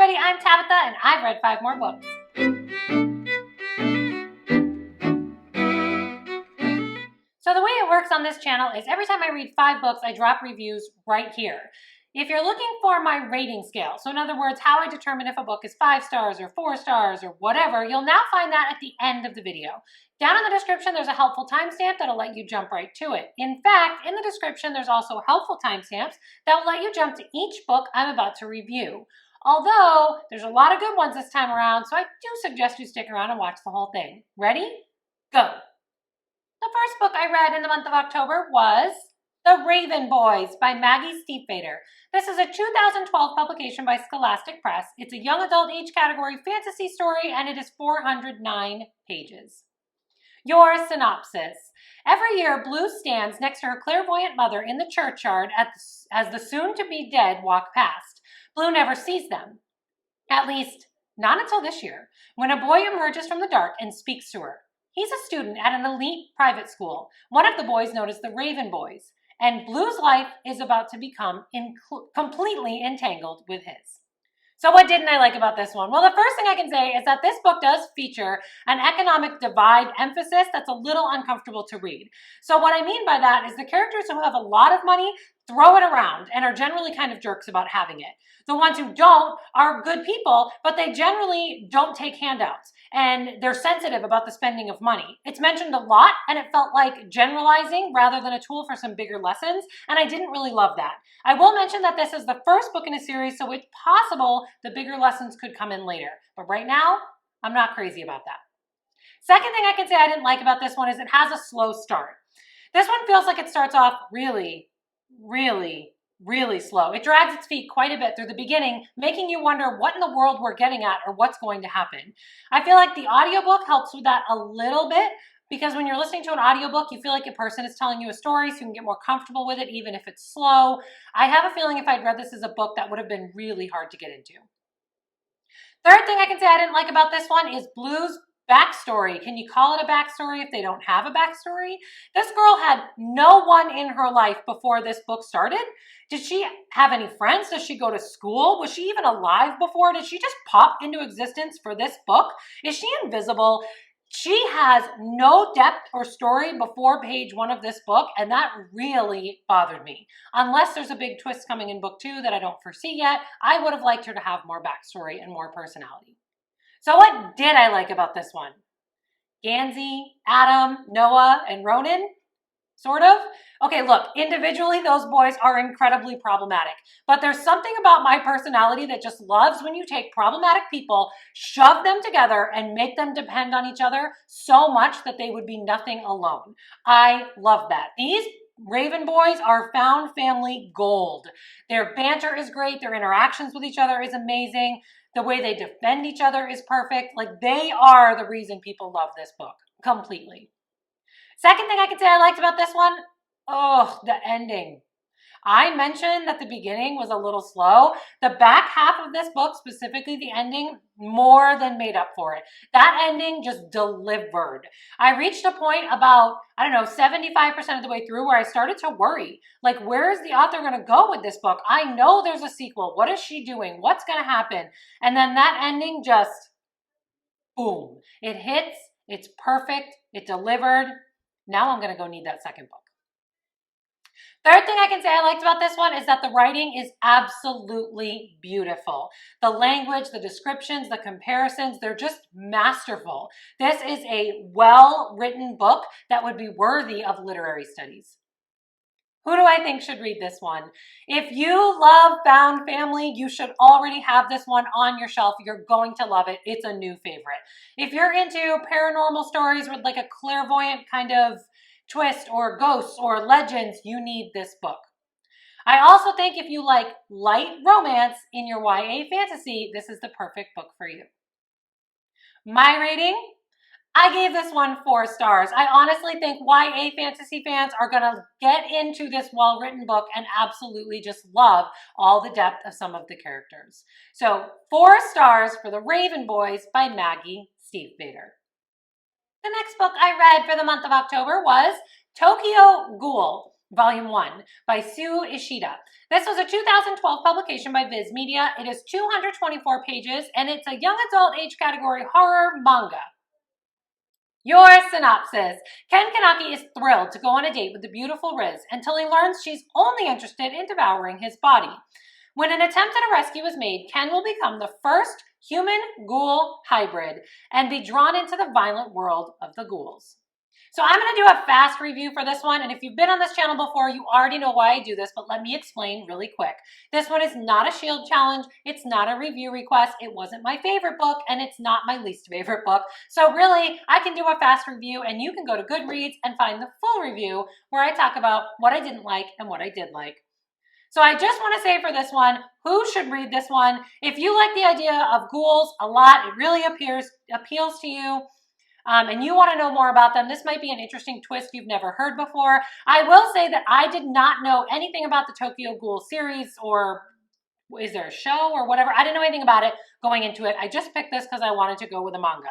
everybody, I'm Tabitha and I've read 5 more books. So the way it works on this channel is every time I read 5 books, I drop reviews right here. If you're looking for my rating scale, so in other words, how I determine if a book is 5 stars or 4 stars or whatever, you'll now find that at the end of the video. Down in the description, there's a helpful timestamp that'll let you jump right to it. In fact, in the description, there's also helpful timestamps that will let you jump to each book I'm about to review. Although, there's a lot of good ones this time around, so I do suggest you stick around and watch the whole thing. Ready? Go! The first book I read in the month of October was The Raven Boys by Maggie Stiefavater. This is a 2012 publication by Scholastic Press. It's a young adult age category fantasy story and it is 409 pages. Your synopsis. Every year, Blue stands next to her clairvoyant mother in the churchyard as the soon-to-be dead walk past. Blue never sees them. At least, not until this year, when a boy emerges from the dark and speaks to her. He's a student at an elite private school. One of the boys known as the Raven Boys, and Blue's life is about to become completely entangled with his. So what didn't I like about this one? Well, the first thing I can say is that this book does feature an economic divide emphasis that's a little uncomfortable to read. So what I mean by that is the characters who have a lot of money throw it around and are generally kind of jerks about having it. The ones who don't are good people, but they generally don't take handouts and they're sensitive about the spending of money. It's mentioned a lot and it felt like generalizing rather than a tool for some bigger lessons, and I didn't really love that. I will mention that this is the first book in a series, so it's possible the bigger lessons could come in later. But right now, I'm not crazy about that. Second thing I can say I didn't like about this one is it has a slow start. This one feels like it starts off really slow. It drags its feet quite a bit through the beginning, making you wonder what in the world we're getting at or what's going to happen. I feel like the audiobook helps with that a little bit because when you're listening to an audiobook, you feel like a person is telling you a story so you can get more comfortable with it even if it's slow. I have a feeling if I'd read this as a book, that would have been really hard to get into. Third thing I can say I didn't like about this one is Blue's backstory. Can you call it a backstory if they don't have a backstory? This girl had no one in her life before this book started. Did she have any friends? Does she go to school? Was she even alive before? Did she just pop into existence for this book? Is she invisible? She has no depth or story before page 1 of this book, and that really bothered me. Unless there's a big twist coming in book 2 that I don't foresee yet, I would have liked her to have more backstory and more personality. So what did I like about this one? Gansey, Adam, Noah, and Ronan? Sort of? Okay, look, individually, those boys are incredibly problematic. But there's something about my personality that just loves when you take problematic people, shove them together, and make them depend on each other so much that they would be nothing alone. I love that. These Raven Boys are found family gold. Their banter is great. Their interactions with each other is amazing. The way they defend each other is perfect. Like, they are the reason people love this book completely. Second thing I can say I liked about this one, the ending. I mentioned that the beginning was a little slow. The back half of this book, specifically the ending, more than made up for it. That ending just delivered. I reached a point about, 75% of the way through where I started to worry. Like, where is the author going to go with this book? I know there's a sequel. What is she doing? What's going to happen? And then that ending just, boom. It hits. It's perfect. It delivered. Now I'm going to go need that second book. Third thing I can say I liked about this one is that the writing is absolutely beautiful. The language, the descriptions, the comparisons, they're just masterful. This is a well-written book that would be worthy of literary studies. Who do I think should read this one? If you love found family, you should already have this one on your shelf. You're going to love it. It's a new favorite. If you're into paranormal stories with like a clairvoyant kind of twist or ghosts or legends, you need this book. I also think if you like light romance in your YA fantasy, this is the perfect book for you. My rating? I gave this one 4 stars. I honestly think YA fantasy fans are going to get into this well-written book and absolutely just love all the depth of some of the characters. So 4 stars for The Raven Boys by Maggie Stiefavater. The next book I read for the month of October was Tokyo Ghoul Volume 1 by Sue Ishida. This was a 2012 publication by Viz Media. It is 224 pages, and it's a young adult age category horror manga. Your synopsis. Ken Kanaki is thrilled to go on a date with the beautiful Riz until he learns she's only interested in devouring his body. When an attempt at a rescue is made, Ken will become the first human-ghoul hybrid and be drawn into the violent world of the ghouls. So I'm going to do a fast review for this one, and if you've been on this channel before, you already know why I do this, but let me explain really quick. This one is not a shield challenge, it's not a review request, it wasn't my favorite book, and it's not my least favorite book. So really, I can do a fast review, and you can go to Goodreads and find the full review where I talk about what I didn't like and what I did like. So I just want to say for this one, who should read this one? If you like the idea of ghouls a lot, it really appeals to you, and you want to know more about them, this might be an interesting twist you've never heard before. I will say that I did not know anything about the Tokyo Ghoul series, or is there a show or whatever. I didn't know anything about it going into it. I just picked this because I wanted to go with a manga.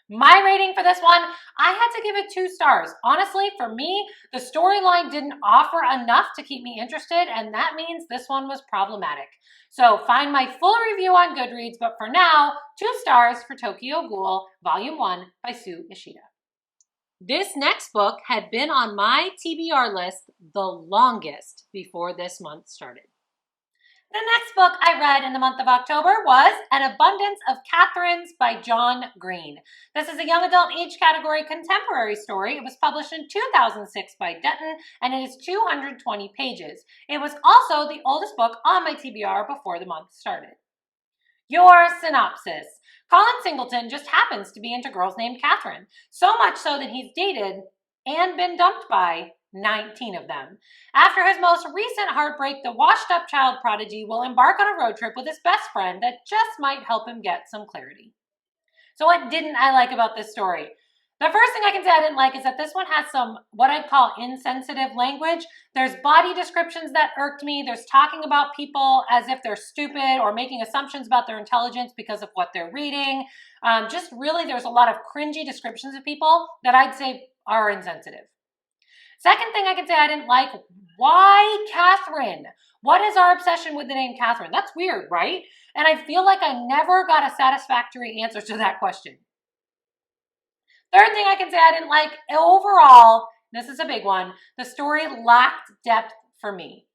My rating for this one, I had to give it 2 stars. Honestly, for me, the storyline didn't offer enough to keep me interested, and that means this one was problematic. So find my full review on Goodreads, but for now, 2 stars for Tokyo Ghoul, Volume 1 by Sue Ishida. This next book had been on my TBR list the longest before this month started. The next book I read in the month of October was An Abundance of Katherines by John Green. This is a young adult age category contemporary story. It was published in 2006 by Denton, and it is 220 pages. It was also the oldest book on my TBR before the month started. Your synopsis. Colin Singleton just happens to be into girls named Catherine, so much so that he's dated and been dumped by 19 of them. After his most recent heartbreak, the washed-up child prodigy will embark on a road trip with his best friend that just might help him get some clarity. So what didn't I like about this story? The first thing I can say I didn't like is that this one has some, what I'd call insensitive language. There's body descriptions that irked me. There's talking about people as if they're stupid or making assumptions about their intelligence because of what they're reading. Just really, there's a lot of cringy descriptions of people that I'd say are insensitive. Second thing I can say I didn't like, why Catherine? What is our obsession with the name Catherine? That's weird, right? And I feel like I never got a satisfactory answer to that question. Third thing I can say I didn't like, overall, this is a big one, the story lacked depth for me.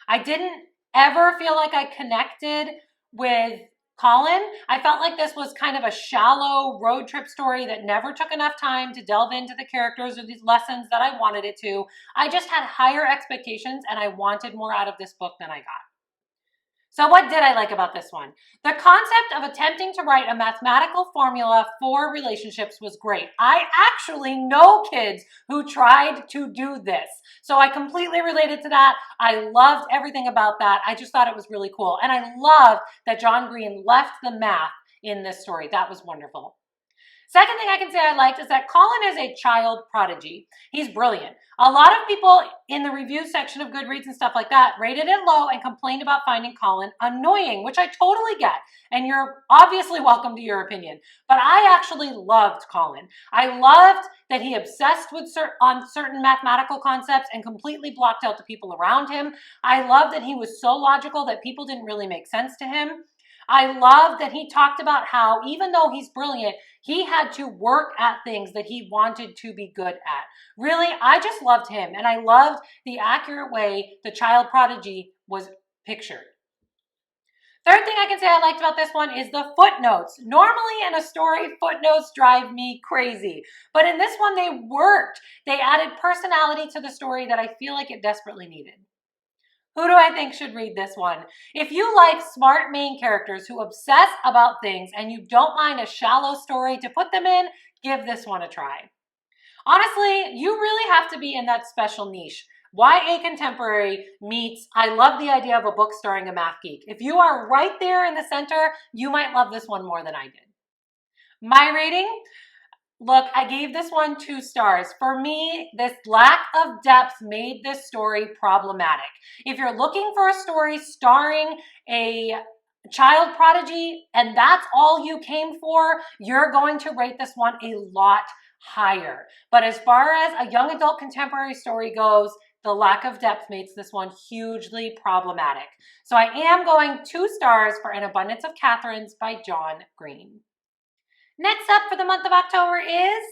I didn't ever feel like I connected with Colin. I felt like this was kind of a shallow road trip story that never took enough time to delve into the characters or these lessons that I wanted it to. I just had higher expectations and I wanted more out of this book than I got. So what did I like about this one? The concept of attempting to write a mathematical formula for relationships was great. I actually know kids who tried to do this. So I completely related to that. I loved everything about that. I just thought it was really cool. And I love that John Green left the math in this story. That was wonderful. Second thing I can say I liked is that Colin is a child prodigy. He's brilliant. A lot of people in the review section of Goodreads and stuff like that rated it low and complained about finding Colin annoying, which I totally get. And you're obviously welcome to your opinion. But I actually loved Colin. I loved that he obsessed with on certain mathematical concepts and completely blocked out the people around him. I loved that he was so logical that people didn't really make sense to him. I love that he talked about how, even though he's brilliant, he had to work at things that he wanted to be good at. Really, I just loved him, and I loved the accurate way the child prodigy was pictured. Third thing I can say I liked about this one is the footnotes. Normally in a story, footnotes drive me crazy, but in this one they worked. They added personality to the story that I feel like it desperately needed. Who do I think should read this one? If you like smart main characters who obsess about things and you don't mind a shallow story to put them in, give this one a try. Honestly, you really have to be in that special niche. YA contemporary meets, I love the idea of a book starring a math geek. If you are right there in the center, you might love this one more than I did. My rating? Look, I gave this one 2 stars. For me, this lack of depth made this story problematic. If you're looking for a story starring a child prodigy and that's all you came for, you're going to rate this one a lot higher. But as far as a young adult contemporary story goes, The lack of depth makes this one hugely problematic. So I am going 2 stars for An Abundance of Katherines by John Green. Next up for the month of October is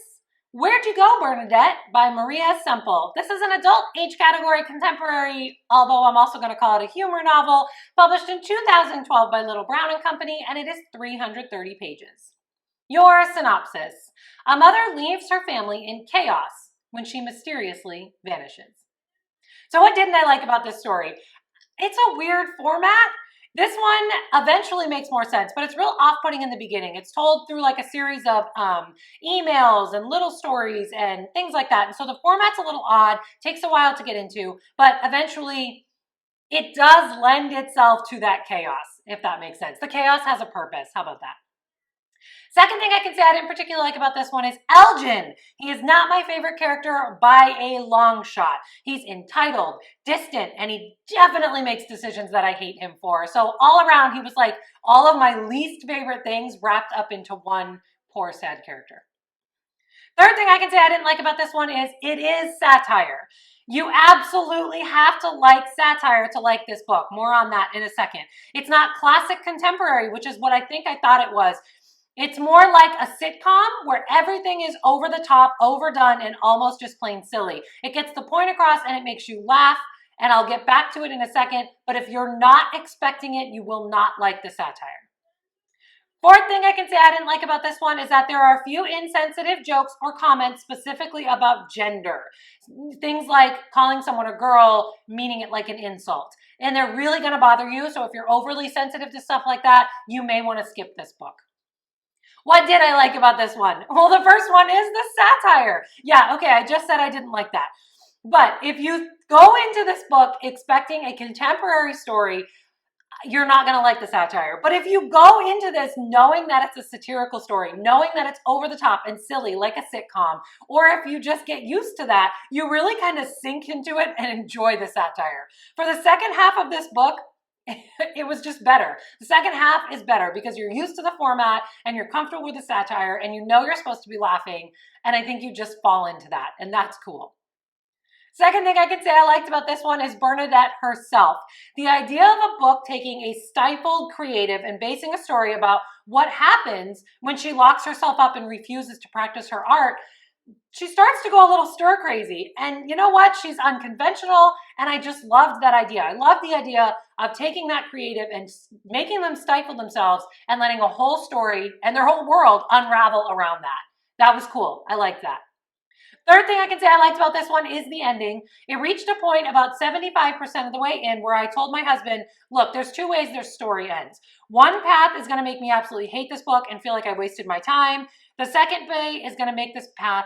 Where'd You Go, Bernadette by Maria Semple. This is an adult age category contemporary, although I'm also going to call it a humor novel, published in 2012 by Little Brown and Company, and it is 330 pages. Your synopsis. A mother leaves her family in chaos when she mysteriously vanishes. So what didn't I like about this story? It's a weird format. This one eventually makes more sense, but it's real off-putting in the beginning. It's told through like a series of emails and little stories and things like that. And so the format's a little odd, takes a while to get into, but eventually it does lend itself to that chaos, if that makes sense. The chaos has a purpose. How about that? Second thing I can say I didn't particularly like about this one is Elgin. He is not my favorite character by a long shot. He's entitled, distant, and he definitely makes decisions that I hate him for. So all around, he was like all of my least favorite things wrapped up into one poor, sad character. Third thing I can say I didn't like about this one is it is satire. You absolutely have to like satire to like this book. More on that in a second. It's not classic contemporary, which is what I think I thought it was. It's more like a sitcom where everything is over the top, overdone, and almost just plain silly. It gets the point across and it makes you laugh, and I'll get back to it in a second, but if you're not expecting it, you will not like the satire. Fourth thing I can say I didn't like about this one is that there are a few insensitive jokes or comments specifically about gender. Things like calling someone a girl, meaning it like an insult. And they're really going to bother you, so if you're overly sensitive to stuff like that, you may want to skip this book. What did I like about this one? Well, the first one is the satire. Yeah, okay, I just said I didn't like that. But if you go into this book expecting a contemporary story, you're not going to like the satire. But if you go into this knowing that it's a satirical story, knowing that it's over the top and silly like a sitcom, or if you just get used to that, you really kind of sink into it and enjoy the satire. For the second half of this book, it was just better. The second half is better because you're used to the format and you're comfortable with the satire and you know you're supposed to be laughing, and I think you just fall into that, and that's cool. Second thing I can say I liked about this one is Bernadette herself. The idea of a book taking a stifled creative and basing a story about what happens when she locks herself up and refuses to practice her art, she starts to go a little stir crazy. And you know what? She's unconventional, and I just loved that idea. I love the idea of taking that creative and making them stifle themselves and letting a whole story and their whole world unravel around that. That was cool. I like that. Third thing I can say I liked about this one is the ending. It reached a point about 75% of the way in where I told my husband, look, there's 2 ways this story ends. One path is going to make me absolutely hate this book and feel like I wasted my time. The second way is going to make this path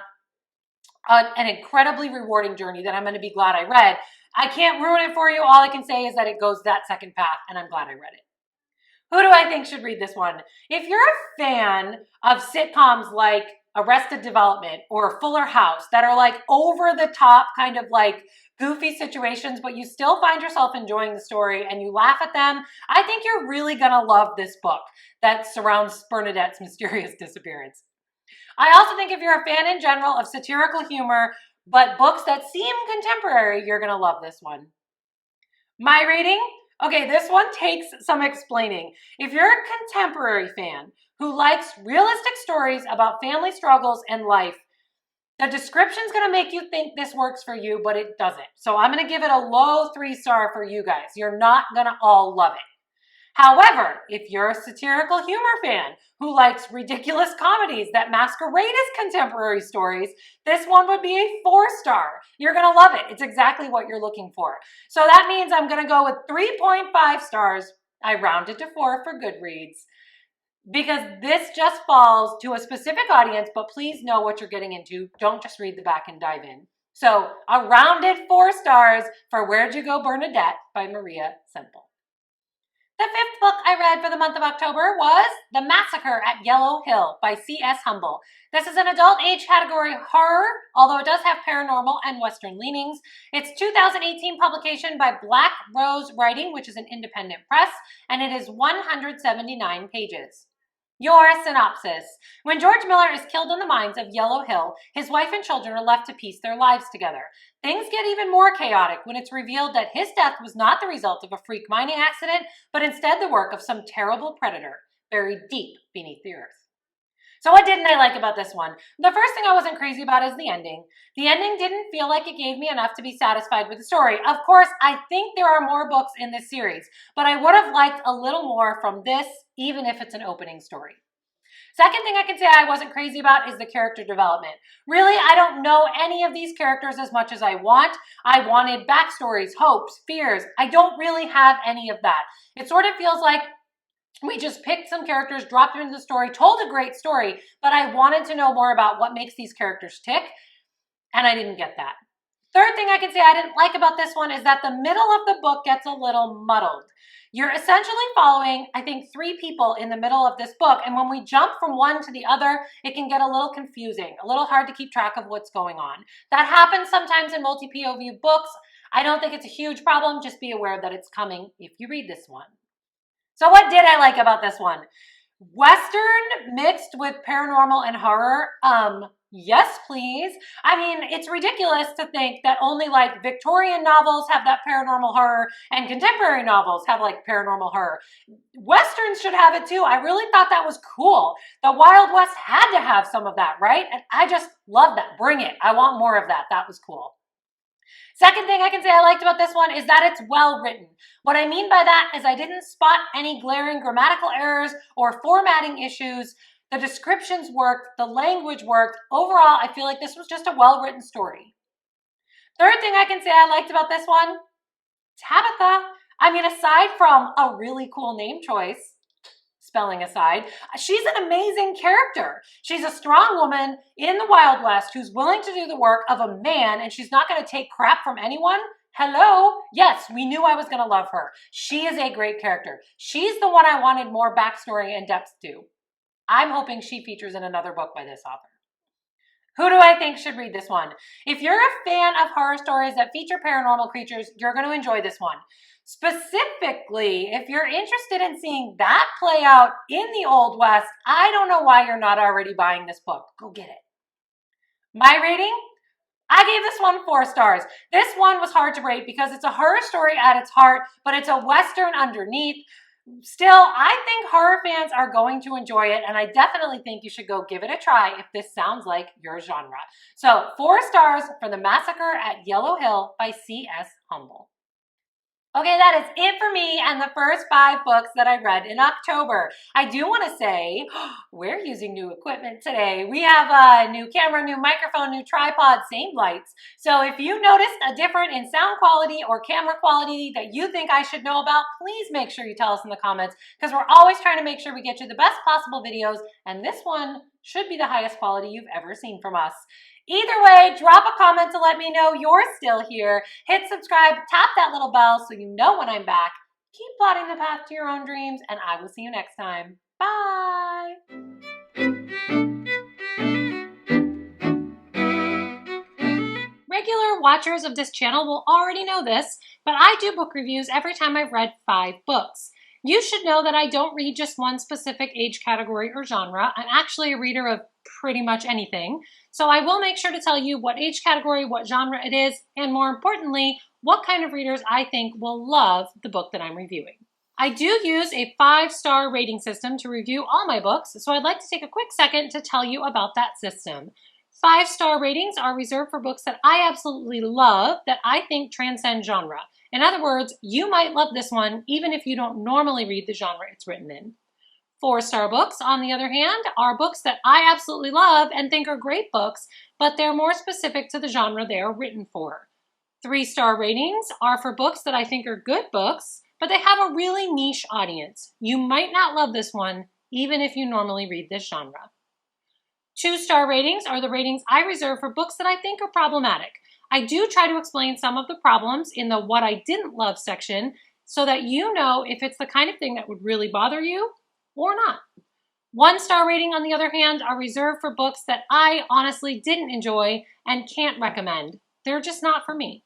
an incredibly rewarding journey that I'm going to be glad I read. I can't ruin it for you. All I can say is that it goes that second path, and I'm glad I read it. Who do I think should read this one? If you're a fan of sitcoms like Arrested Development or Fuller House that are like over the top kind of like goofy situations, but you still find yourself enjoying the story and you laugh at them, I think you're really gonna love this book that surrounds Bernadette's mysterious disappearance. I also think if you're a fan in general of satirical humor, but books that seem contemporary, you're gonna love this one. My rating? Okay, this one takes some explaining. If you're a contemporary fan who likes realistic stories about family struggles and life, the description's gonna make you think this works for you, but it doesn't. So I'm gonna give it a low 3-star for you guys. You're not gonna all love it. However, if you're a satirical humor fan who likes ridiculous comedies that masquerade as contemporary stories, this one would be a 4-star. You're gonna love it. It's exactly what you're looking for. So that means I'm gonna go with 3.5 stars. I rounded to 4 for Goodreads, because this just falls to a specific audience, but please know what you're getting into. Don't just read the back and dive in. So a rounded 4 stars for Where'd You Go, Bernadette by Maria Semple. The 5th book I read for the month of October was The Massacre at Yellow Hill by C.S. Humble. This is an adult age category horror, although it does have paranormal and Western leanings. It's 2018 publication by Black Rose Writing, which is an independent press, and it is 179 pages. Your synopsis. When George Miller is killed in the mines of Yellow Hill, his wife and children are left to piece their lives together. Things get even more chaotic when it's revealed that his death was not the result of a freak mining accident, but instead the work of some terrible predator buried deep beneath the earth. So what didn't I like about this one? The first thing I wasn't crazy about is the ending. The ending didn't feel like it gave me enough to be satisfied with the story. Of course, I think there are more books in this series, but I would have liked a little more from this, even if it's an opening story. Second thing I can say I wasn't crazy about is the character development. Really, I don't know any of these characters as much as I want. I wanted backstories, hopes, fears. I don't really have any of that. It sort of feels like we just picked some characters, dropped them into the story, told a great story, but I wanted to know more about what makes these characters tick, and I didn't get that. Third thing I can say I didn't like about this one is that the middle of the book gets a little muddled. You're essentially following, I think, 3 people in the middle of this book, and when we jump from one to the other, it can get a little confusing, a little hard to keep track of what's going on. That happens sometimes in multi-POV books. I don't think it's a huge problem. Just be aware that it's coming if you read this one. So what did I like about this one? Western mixed with paranormal and horror. Yes, please. I mean, it's ridiculous to think that only like Victorian novels have that paranormal horror and contemporary novels have like paranormal horror. Westerns should have it too. I really thought that was cool. The Wild West had to have some of that, right? And I just love that. Bring it. I want more of that. That was cool. Second thing I can say I liked about this one is that it's well written. What I mean by that is I didn't spot any glaring grammatical errors or formatting issues. The descriptions worked, the language worked. Overall, I feel like this was just a well-written story. Third thing I can say I liked about this one, Tabitha. I mean, aside from a really cool name choice, spelling aside, she's an amazing character. She's a strong woman in the Wild West who's willing to do the work of a man, and she's not going to take crap from anyone. Hello? Yes, we knew I was going to love her. She is a great character. She's the one I wanted more backstory and depth to. I'm hoping she features in another book by this author. Who do I think should read this one? If you're a fan of horror stories that feature paranormal creatures, you're going to enjoy this one. Specifically, if you're interested in seeing that play out in the Old West, I don't know why you're not already buying this book. Go get it. My rating? I gave this one 4 stars. This one was hard to rate because it's a horror story at its heart, but it's a Western underneath. Still, I think horror fans are going to enjoy it, and I definitely think you should go give it a try if this sounds like your genre. So, 4 stars for The Massacre at Yellow Hill by C.S. Humble. Okay, that is it for me and the first 5 books that I read in October. I do want to say, we're using new equipment today. We have a new camera, new microphone, new tripod, same lights. So if you noticed a difference in sound quality or camera quality that you think I should know about, please make sure you tell us in the comments, because we're always trying to make sure we get you the best possible videos, and this one should be the highest quality you've ever seen from us. Either way, drop a comment to let me know you're still here. Hit subscribe, tap that little bell so you know when I'm back. Keep plotting the path to your own dreams, and I will see you next time. Bye! Regular watchers of this channel will already know this, but I do book reviews every time I've read 5 books. You should know that I don't read just one specific age category or genre. I'm actually a reader of pretty much anything. So I will make sure to tell you what age category, what genre it is, and more importantly, what kind of readers I think will love the book that I'm reviewing. I do use a 5-star rating system to review all my books, so I'd like to take a quick second to tell you about that system. 5-star ratings are reserved for books that I absolutely love, that I think transcend genre. In other words, you might love this one even if you don't normally read the genre it's written in. 4-star books, on the other hand, are books that I absolutely love and think are great books, but they're more specific to the genre they are written for. 3-star ratings are for books that I think are good books, but they have a really niche audience. You might not love this one, even if you normally read this genre. 2-star ratings are the ratings I reserve for books that I think are problematic. I do try to explain some of the problems in the What I Didn't Love section so that you know if it's the kind of thing that would really bother you or not. 1-star rating, on the other hand, are reserved for books that I honestly didn't enjoy and can't recommend. They're just not for me.